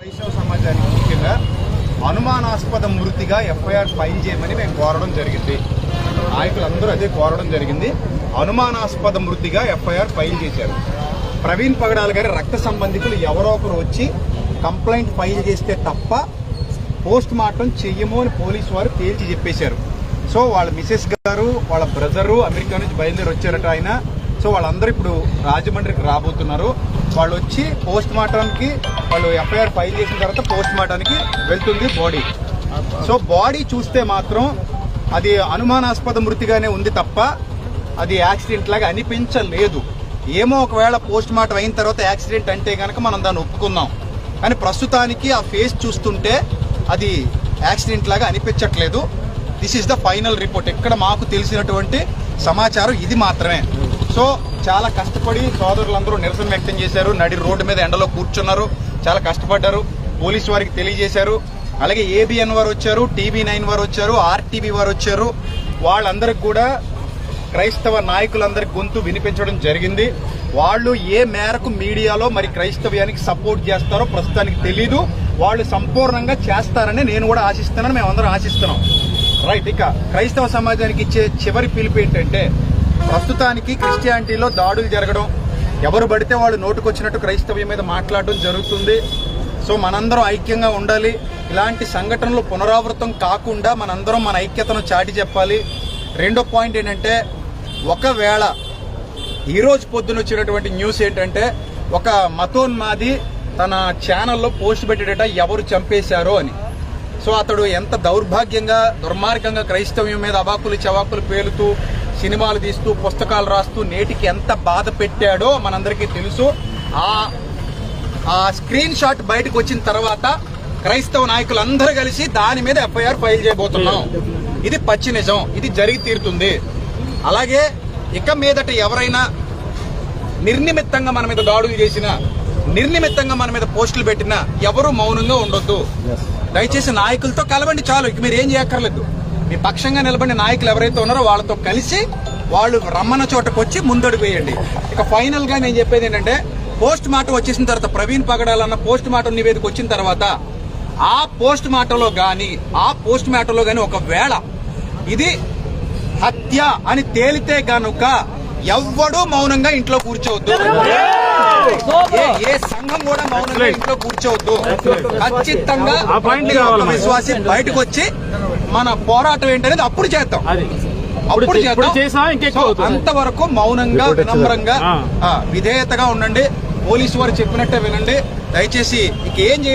వైష్ణవ సమాజానికి ముఖ్యంగా అనుమానాస్పద మృతిగా ఎఫ్ఐఆర్ ఫైల్ చేయమని మేము కోరడం జరిగింది. నాయకులందరూ అదే కోరడం జరిగింది. అనుమానాస్పద మృతిగా ఎఫ్ఐఆర్ ఫైల్ చేశారు. ప్రవీణ్ పగడాల గారి రక్త సంబంధికులు ఎవరో ఒకరు వచ్చి కంప్లైంట్ ఫైల్ చేస్తే తప్ప పోస్ట్ మార్టం చెయ్యము అని పోలీసు వారు తేల్చి చెప్పేశారు. సో వాళ్ళ మిసెస్ గారు, వాళ్ళ బ్రదరు అమెరికా నుంచి బయలుదేరి వచ్చారట ఆయన. సో వాళ్ళందరూ ఇప్పుడు రాజమండ్రికి రాబోతున్నారు. వాళ్ళు వచ్చి పోస్ట్ మార్టానికి, వాళ్ళు ఎఫ్ఐఆర్ ఫైల్ చేసిన తర్వాత పోస్ట్ మార్టానికి వెళ్తుంది బాడీ. సో బాడీ చూస్తే మాత్రం అది అనుమానాస్పద మృతిగానే ఉంది తప్ప అది యాక్సిడెంట్ లాగా అనిపించలేదు. ఏమో ఒకవేళ పోస్ట్ మార్టం అయిన తర్వాత యాక్సిడెంట్ అంటే కనుక మనం దాన్ని ఒప్పుకుందాం. కానీ ప్రస్తుతానికి ఆ ఫేస్ చూస్తుంటే అది యాక్సిడెంట్ లాగా అనిపించట్లేదు. This is the final report. ఇక్కడ మాకు తెలిసినటువంటి సమాచారం ఇది మాత్రమే. సో చాలా కష్టపడి సోదరులందరూ నిరసన వ్యక్తం చేశారు. నడి రోడ్డు మీద ఎండలో కూర్చున్నారు, చాలా కష్టపడ్డారు, పోలీసు వారికి తెలియజేశారు. అలాగే ఏబిఎన్ వారు వచ్చారు, TV9 వారు వచ్చారు, RTV వారు వచ్చారు. వాళ్ళందరికి కూడా క్రైస్తవ నాయకులందరి గొంతు వినిపించడం జరిగింది. వాళ్ళు ఏ మేరకు మీడియాలో మరి క్రైస్తవ్యానికి సపోర్ట్ చేస్తారో ప్రస్తుతానికి తెలీదు. వాళ్ళు సంపూర్ణంగా చేస్తారని నేను కూడా ఆశిస్తున్నాను, మేమందరం ఆశిస్తున్నాం. రైట్. ఇక క్రైస్తవ సమాజానికి ఇచ్చే చివరి పిలుపు ఏంటంటే, ప్రస్తుతానికి క్రిస్టియానిటీలో దాడులు జరగడం, ఎవరు పడితే వాళ్ళు నోటుకొచ్చినట్టు క్రైస్తవ్యం మీద మాట్లాడడం జరుగుతుంది. సో మనందరం ఐక్యంగా ఉండాలి. ఇలాంటి సంఘటనలు పునరావృతం కాకుండా మనందరం మన ఐక్యతను చాటి చెప్పాలి. రెండో పాయింట్ ఏంటంటే, ఒకవేళ ఈరోజు పొద్దున వచ్చినటువంటి న్యూస్ ఏంటంటే, ఒక మతోన్మాది తన ఛానల్లో పోస్ట్ పెట్టేట ఎవరు చంపేశారో అని. సో అతడు ఎంత దౌర్భాగ్యంగా, దుర్మార్గంగా క్రైస్తవ్యం మీద అవాకులు చవాకులు పేలుతూ, సినిమాలు తీస్తూ, పుస్తకాలు రాస్తూ నేటికి ఎంత బాధ పెట్టాడో మనందరికీ తెలుసు. ఆ స్క్రీన్ షాట్ బయటకు వచ్చిన తర్వాత క్రైస్తవ నాయకులందరూ కలిసి దాని మీద ఎఫ్ఐఆర్ ఫైల్ చేయబోతున్నాం. ఇది పచ్చి నిజం, ఇది జరిగి తీరుతుంది. అలాగే ఇక మీదట ఎవరైనా నిర్నిమిత్తంగా మన మీద దాడులు చేసినా, నిర్నిమిత్తంగా మన మీద పోస్టులు పెట్టినా ఎవరు మౌనంగా ఉండొద్దు. దయచేసి నాయకులతో కలవండి, చాలు. ఇక మీరు ఏం చేయక్కర్లేదు. మీ పక్షంగా నిలబడిన నాయకులు ఎవరైతే ఉన్నారో వాళ్ళతో కలిసి వాళ్ళు రమ్మన్న చోటకు వచ్చి ముందడుగు వేయండి. ఇక ఫైనల్ గా నేను చెప్పేది ఏంటంటే, పోస్ట్ మార్టం వచ్చేసిన తర్వాత, ప్రవీణ్ పగడాలన్న పోస్ట్ మార్టం నివేదిక వచ్చిన తర్వాత ఆ పోస్ట్ మార్టంలో గాని ఒకవేళ ఇది హత్య అని తేలితే గనుక ఎవ్వడూ మౌనంగా ఇంట్లో కూర్చోవద్దు. ఏ సంఘం కూడా మౌనంగా ఇంట్లో కూర్చోవద్దు. ఖచ్చితంగా విశ్వాసి బయటకు వచ్చి మన పోరాటం ఏంటనేది అప్పుడు చేద్దాం. అంతవరకు మౌనంగా, వినమ్రంగా, విధేయతగా ఉండండి. పోలీసు వారు చెప్పినట్టే వినండి. దయచేసి ఇంకేం చేయొద్దు.